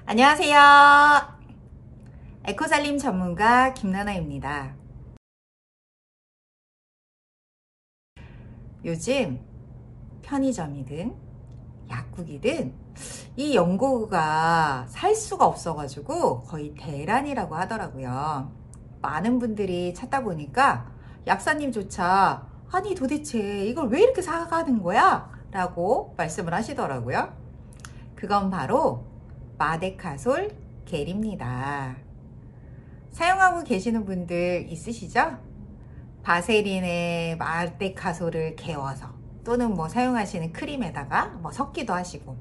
안녕하세요. 에코살림 전문가 김나나입니다. 요즘 편의점이든 약국이든 이 연고가 살 수가 없어가지고 거의 대란이라고 하더라고요. 많은 분들이 찾다 보니까 약사님조차 아니 도대체 이걸 왜 이렇게 사가는 거야? 라고 말씀을 하시더라고요. 그건 바로 마데카솔 겔입니다. 사용하고 계시는 분들 있으시죠? 바세린에 마데카솔을 개워서 또는 사용하시는 크림에다가 섞기도 하시고,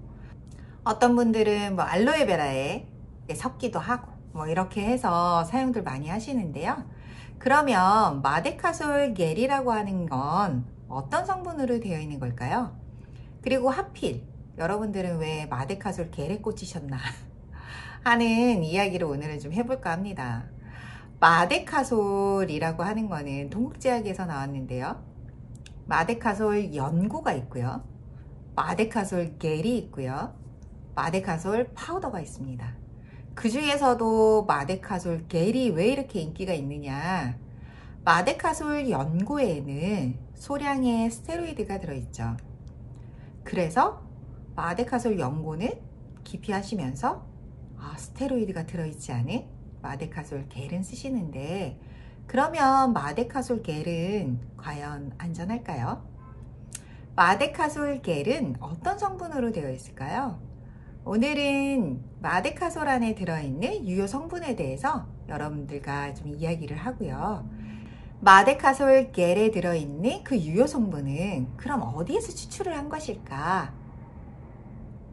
어떤 분들은 알로에베라에 섞기도 하고 이렇게 해서 사용들 많이 하시는데요. 그러면 마데카솔 겔이라고 하는 건 어떤 성분으로 되어 있는 걸까요? 그리고 하필 여러분들은 왜 마데카솔 겔에 꽂히셨나 하는 이야기를 오늘은 좀 해볼까 합니다. 마데카솔이라고 하는 거는 동국제약에서 나왔는데요. 마데카솔 연고가 있고요. 마데카솔 겔이 있고요. 마데카솔 파우더가 있습니다. 그 중에서도 마데카솔 겔이 왜 이렇게 인기가 있느냐? 마데카솔 연고에는 소량의 스테로이드가 들어있죠. 그래서 마데카솔 연고는 기피하시면서 스테로이드가 들어있지 않은 마데카솔 겔은 쓰시는데, 그러면 마데카솔 겔은 과연 안전할까요? 마데카솔 겔은 어떤 성분으로 되어 있을까요? 오늘은 마데카솔 안에 들어있는 유효 성분에 대해서 여러분들과 좀 이야기를 하고요. 마데카솔 겔에 들어있는 그 유효 성분은 그럼 어디에서 추출을 한 것일까?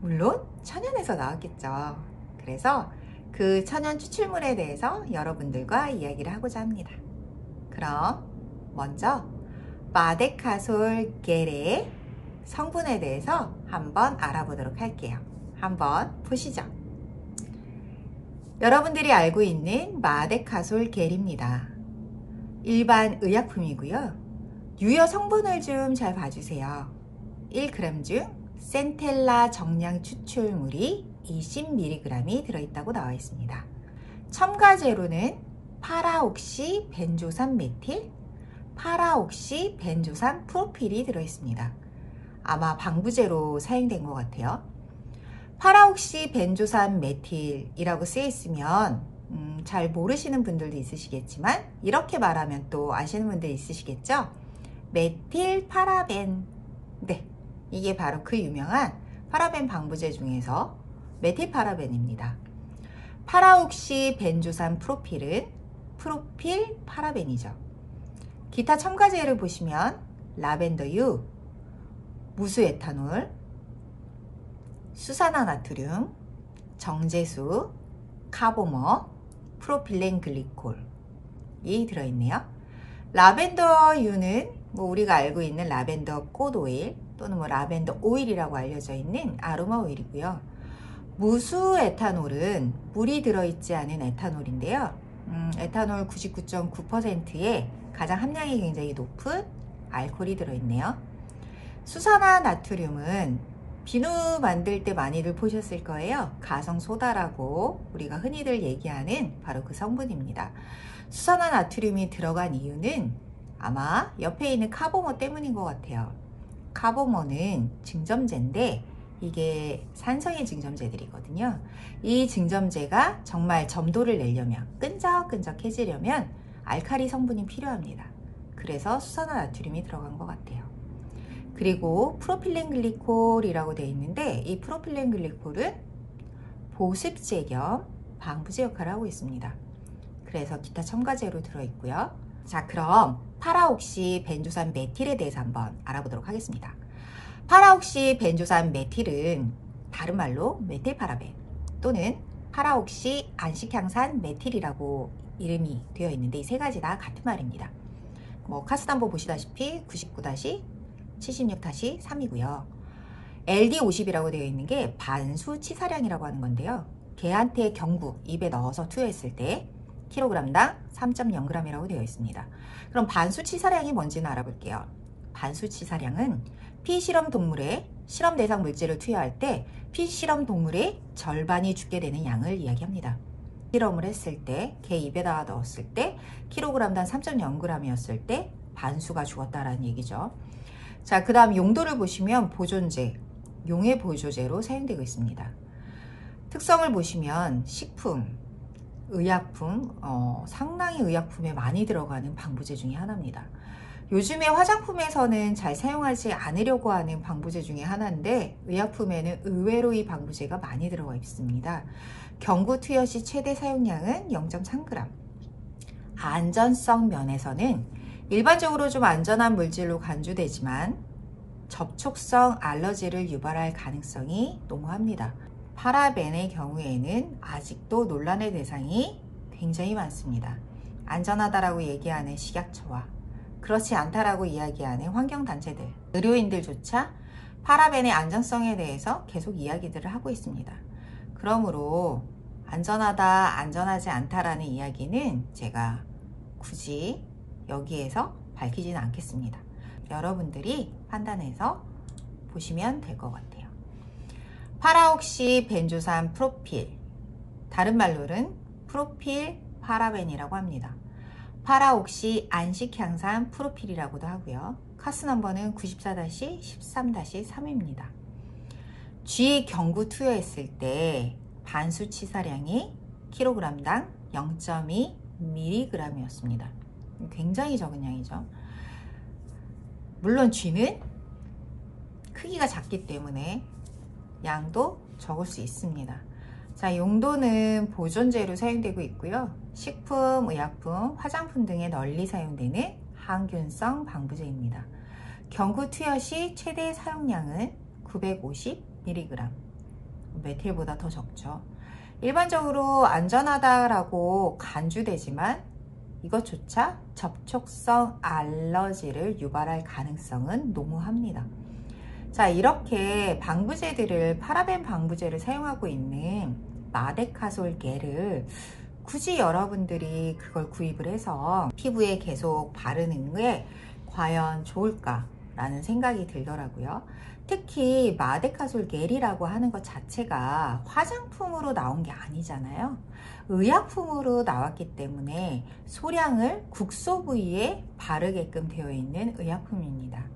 물론 천연에서 나왔겠죠. 그래서 그 천연 추출물에 대해서 여러분들과 이야기를 하고자 합니다. 그럼 먼저 마데카솔 겔의 성분에 대해서 한번 알아보도록 할게요. 한번 보시죠. 여러분들이 알고 있는 마데카솔 겔입니다. 일반 의약품이고요. 유효 성분을 좀 잘 봐주세요. 1g 중 센텔라 정량 추출물이 20mg이 들어있다고 나와 있습니다. 첨가제로는 파라옥시 벤조산 메틸, 파라옥시 벤조산 프로필이 들어있습니다. 아마 방부제로 사용된 것 같아요. 파라옥시 벤조산 메틸이라고 쓰여 있으면 잘 모르시는 분들도 있으시겠지만 이렇게 말하면 또 아시는 분들 있으시겠죠? 메틸 파라벤. 네, 이게 바로 그 유명한 파라벤 방부제 중에서 메틸 파라벤입니다. 파라옥시 벤조산 프로필은 프로필 파라벤이죠. 기타 첨가제를 보시면 라벤더유, 무수에탄올, 수산화나트륨, 정제수, 카보머, 프로필렌 글리콜이 들어있네요. 라벤더유는 우리가 알고 있는 라벤더 꽃 오일 또는 라벤더 오일이라고 알려져 있는 아로마 오일이고요. 무수에탄올은 물이 들어있지 않은 에탄올인데요. 에탄올 99.9%의 가장 함량이 굉장히 높은 알코올이 들어있네요. 수산화나트륨은 비누 만들 때 많이들 보셨을 거예요. 가성소다라고 우리가 흔히들 얘기하는 바로 그 성분입니다. 수산화나트륨이 들어간 이유는 아마 옆에 있는 카보머 때문인 것 같아요. 카보머는 증점제인데 이게 산성의 증점제들이거든요. 이 증점제가 정말 점도를 내려면, 끈적끈적해지려면 알칼리 성분이 필요합니다. 그래서 수산화나트륨이 들어간 것 같아요. 그리고 프로필렌 글리콜이라고 되어 있는데 이 프로필렌 글리콜은 보습제 겸 방부제 역할을 하고 있습니다. 그래서 기타 첨가제로 들어있고요. 자, 그럼 파라옥시 벤조산 메틸에 대해서 한번 알아보도록 하겠습니다. 파라옥시 벤조산 메틸은 다른 말로 메틸파라벤 또는 파라옥시 안식향산 메틸이라고 이름이 되어 있는데 이 세 가지 다 같은 말입니다. 카스담보 보시다시피 99-76-3이고요. LD50이라고 되어 있는 게 반수치사량이라고 하는 건데요. 개한테 경구 입에 넣어서 투여했을 때 킬로그램당 3.0g이라고 되어 있습니다. 그럼 반수치사량이 뭔지는 알아볼게요. 반수치사량은 피실험 동물에 실험 대상 물질을 투여할 때 피실험 동물의 절반이 죽게 되는 양을 이야기합니다. 실험을 했을 때, 개 입에다가 넣었을 때 킬로그램당 3.0g이었을 때 반수가 죽었다라는 얘기죠. 자, 그 다음 용도를 보시면 보존제, 용해 보조제로 사용되고 있습니다. 특성을 보시면 식품, 의약품, 상당히 의약품에 많이 들어가는 방부제 중에 하나입니다. 요즘에 화장품에서는 잘 사용하지 않으려고 하는 방부제 중에 하나인데 의약품에는 의외로 이 방부제가 많이 들어가 있습니다. 경구 투여 시 최대 사용량은 0.3g. 안전성 면에서는 일반적으로 좀 안전한 물질로 간주되지만 접촉성 알러지를 유발할 가능성이 농후합니다. 파라벤의 경우에는 아직도 논란의 대상이 굉장히 많습니다. 안전하다라고 얘기하는 식약처와 그렇지 않다라고 이야기하는 환경단체들, 의료인들조차 파라벤의 안전성에 대해서 계속 이야기들을 하고 있습니다. 그러므로 안전하다, 안전하지 않다라는 이야기는 제가 굳이 여기에서 밝히지는 않겠습니다. 여러분들이 판단해서 보시면 될 것 같아요. 파라옥시 벤조산 프로필, 다른 말로는 프로필 파라벤이라고 합니다. 파라옥시 안식향산 프로필이라고도 하고요. 카스 넘버는 94-13-3입니다. 쥐 경구 투여했을 때 반수 치사량이 킬로그램당 0.2mg이었습니다. 굉장히 적은 양이죠. 물론 쥐는 크기가 작기 때문에 양도 적을 수 있습니다. 자, 용도는 보존제로 사용되고 있고요. 식품, 의약품, 화장품 등에 널리 사용되는 항균성 방부제입니다. 경구 투여 시 최대 사용량은 950mg. 메틸보다 더 적죠. 일반적으로 안전하다라고 간주되지만 이것조차 접촉성 알러지를 유발할 가능성은 농후합니다. 자, 이렇게 방부제들을 파라벤 방부제를 사용하고 있는 마데카솔겔을 굳이 여러분들이 그걸 구입을 해서 피부에 계속 바르는 게 과연 좋을까라는 생각이 들더라고요. 특히 마데카솔겔이라고 하는 것 자체가 화장품으로 나온 게 아니잖아요. 의약품으로 나왔기 때문에 소량을 국소 부위에 바르게끔 되어 있는 의약품입니다.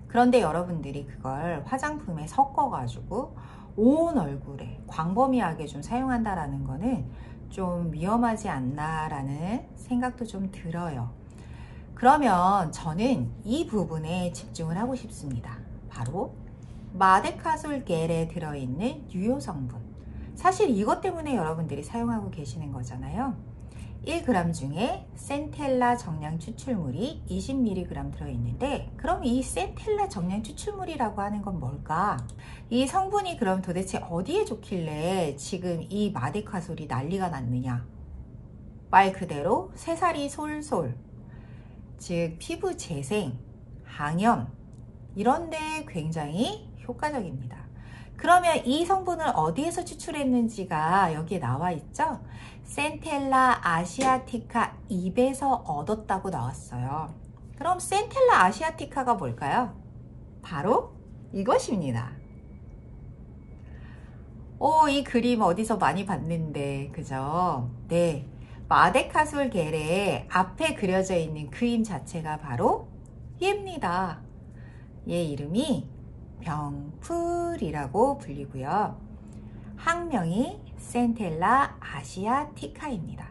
그런데 여러분들이 그걸 화장품에 섞어가지고 온 얼굴에 광범위하게 좀 사용한다라는 거는 좀 위험하지 않나라는 생각도 좀 들어요. 그러면 저는 이 부분에 집중을 하고 싶습니다. 바로 마데카솔겔에 들어있는 유효 성분. 사실 이것 때문에 여러분들이 사용하고 계시는 거잖아요. 1g 중에 센텔라 정량 추출물이 20mg 들어있는데 그럼 이 센텔라 정량 추출물이라고 하는 건 뭘까? 이 성분이 그럼 도대체 어디에 좋길래 지금 이 마데카솔이 난리가 났느냐? 말 그대로 새살이 솔솔, 즉 피부 재생, 항염 이런 데 굉장히 효과적입니다. 그러면 이 성분을 어디에서 추출했는지가 여기에 나와 있죠? 센텔라 아시아티카 잎에서 얻었다고 나왔어요. 그럼 센텔라 아시아티카가 뭘까요? 바로 이것입니다. 이 그림 어디서 많이 봤는데, 그죠? 네. 마데카솔겔의 앞에 그려져 있는 그림 자체가 바로 얘입니다. 얘 이름이 병풀이라고 불리고요. 학명이 센텔라 아시아티카입니다.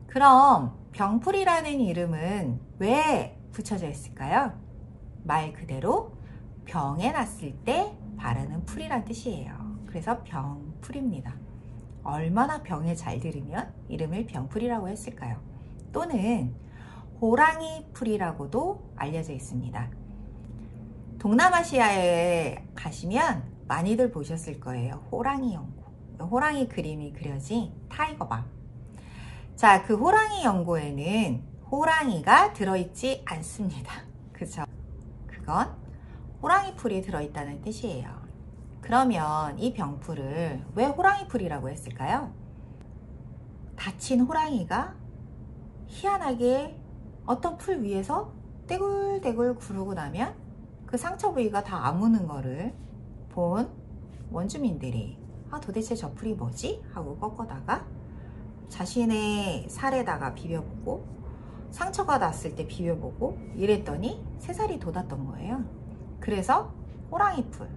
그럼 병풀이라는 이름은 왜 붙여져 있을까요? 말 그대로 병에 났을 때 바르는 풀이란 뜻이에요. 그래서 병풀입니다. 얼마나 병에 잘 들으면 이름을 병풀이라고 했을까요? 또는 호랑이 풀이라고도 알려져 있습니다. 동남아시아에 가시면 많이들 보셨을 거예요. 호랑이 연고. 호랑이 그림이 그려진 타이거밤. 자, 그 호랑이 연고에는 호랑이가 들어있지 않습니다. 그죠? 그건 호랑이 풀이 들어있다는 뜻이에요. 그러면 이 병풀을 왜 호랑이 풀이라고 했을까요? 다친 호랑이가 희한하게 어떤 풀 위에서 떼굴떼굴 구르고 나면 그 상처 부위가 다 아무는 거를 본 원주민들이 도대체 저 풀이 뭐지? 하고 꺾어다가 자신의 살에다가 비벼보고 상처가 났을 때 비벼보고 이랬더니 새살이 돋았던 거예요. 그래서 호랑이 풀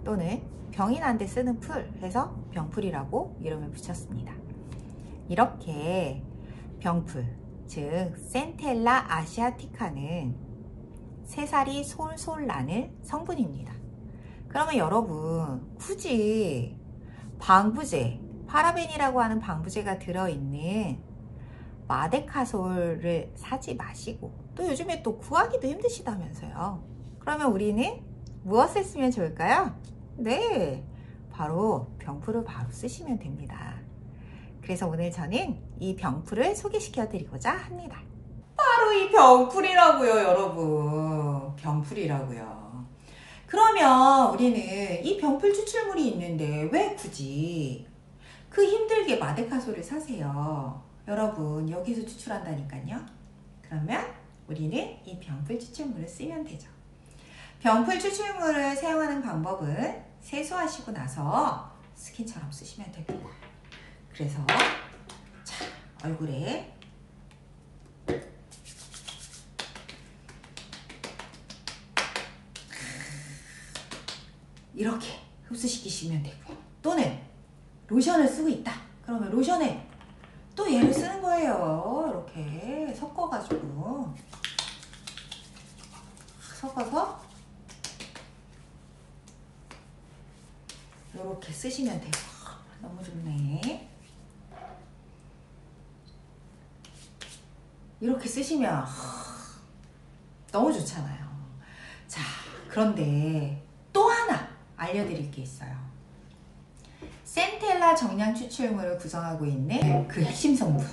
또는 병이 난 데 쓰는 풀 해서 병풀이라고 이름을 붙였습니다. 이렇게 병풀, 즉 센텔라 아시아티카는 새살이 솔솔 나는 성분입니다. 그러면 여러분 굳이 방부제, 파라벤이라고 하는 방부제가 들어있는 마데카솔을 사지 마시고, 또 요즘에 또 구하기도 힘드시다면서요. 그러면 우리는 무엇을 쓰면 좋을까요? 네, 바로 병풀을 바로 쓰시면 됩니다. 그래서 오늘 저는 이 병풀을 소개시켜 드리고자 합니다. 바로 이 병풀이라고요, 여러분. 병풀이라고요. 그러면 우리는 이 병풀 추출물이 있는데 왜 굳이 그 힘들게 마데카솔을 사세요? 여러분, 여기서 추출한다니까요. 그러면 우리는 이 병풀 추출물을 쓰면 되죠. 병풀 추출물을 사용하는 방법은 세수하시고 나서 스킨처럼 쓰시면 됩니다. 그래서 자, 얼굴에 이렇게 흡수시키시면 되고요. 또는 로션을 쓰고 있다. 그러면 로션에 또 얘를 쓰는 거예요. 이렇게 섞어가지고 섞어서 이렇게 쓰시면 돼요. 너무 좋네. 이렇게 쓰시면 너무 좋잖아요. 자, 그런데 또 하나 알려드릴 게 있어요. 센텔라 정량 추출물을 구성하고 있는 그 핵심 성분,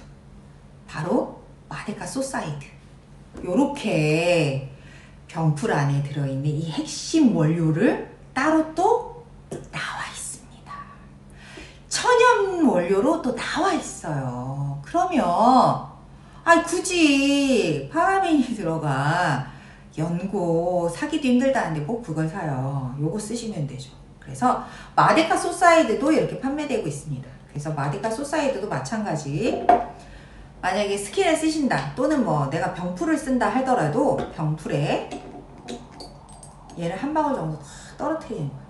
바로 마데카 소사이드. 요렇게 병풀 안에 들어있는 이 핵심 원료를 따로 또 나와 있습니다. 천연 원료로 또 나와 있어요. 그러면 굳이 파라벤이 들어가 연고 사기도 힘들다는데 꼭 그걸 사요. 요거 쓰시면 되죠. 그래서 마데카 소사이드도 이렇게 판매되고 있습니다. 그래서 마데카 소사이드도 마찬가지, 만약에 스킨을 쓰신다 또는 뭐 내가 병풀을 쓴다 하더라도 병풀에 얘를 한 방울 정도 다 떨어뜨리는 거예요.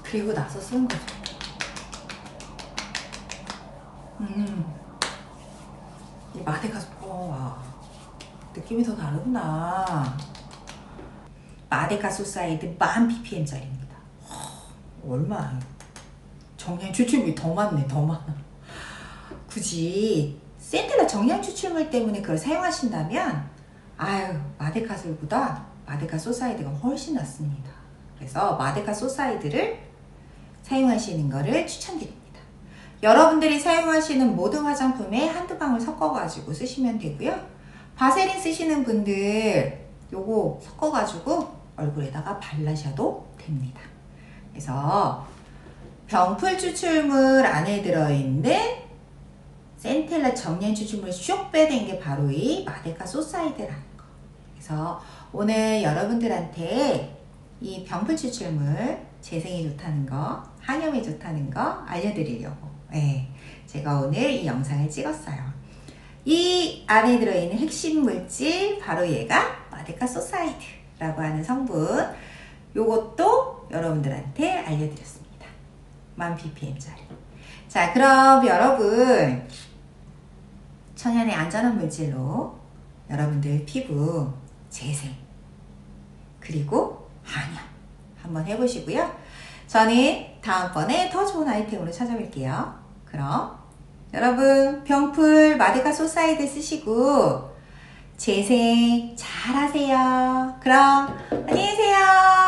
그리고 나서 쓰는 거죠. 이 마데카 느낌이 더 다르구나. 마데카 소사이드 10,000ppm짜리입니다. 얼마예요? 정량 추출물이 더 많네, 더 많아. 굳이 센텔라 정량 추출물 때문에 그걸 사용하신다면 마데카솔보다 마데카 소사이드가 훨씬 낫습니다. 그래서 마데카 소사이드를 사용하시는 거를 추천드립니다. 여러분들이 사용하시는 모든 화장품에 한두 방울 섞어가지고 쓰시면 되고요. 바세린 쓰시는 분들 요거 섞어가지고 얼굴에다가 바르셔도 됩니다. 그래서 병풀 추출물 안에 들어있는 센텔라 정량 추출물 쏙 빼낸 게 바로 이 마데카 소사이드라는 거. 그래서 오늘 여러분들한테 이 병풀 추출물 재생에 좋다는 거, 항염에 좋다는 거 알려드리려고 제가 오늘 이 영상을 찍었어요. 이 안에 들어있는 핵심 물질, 바로 얘가 마데카 소사이드라고 하는 성분, 요것도 여러분들한테 알려드렸습니다. 10,000ppm짜리. 자, 그럼 여러분, 천연의 안전한 물질로 여러분들 피부 재생 그리고 항염 한번 해보시고요. 저는 다음번에 더 좋은 아이템으로 찾아뵐게요. 그럼 여러분, 병풀 마데카 소사이드 쓰시고 재생 잘 하세요. 그럼 안녕히 계세요.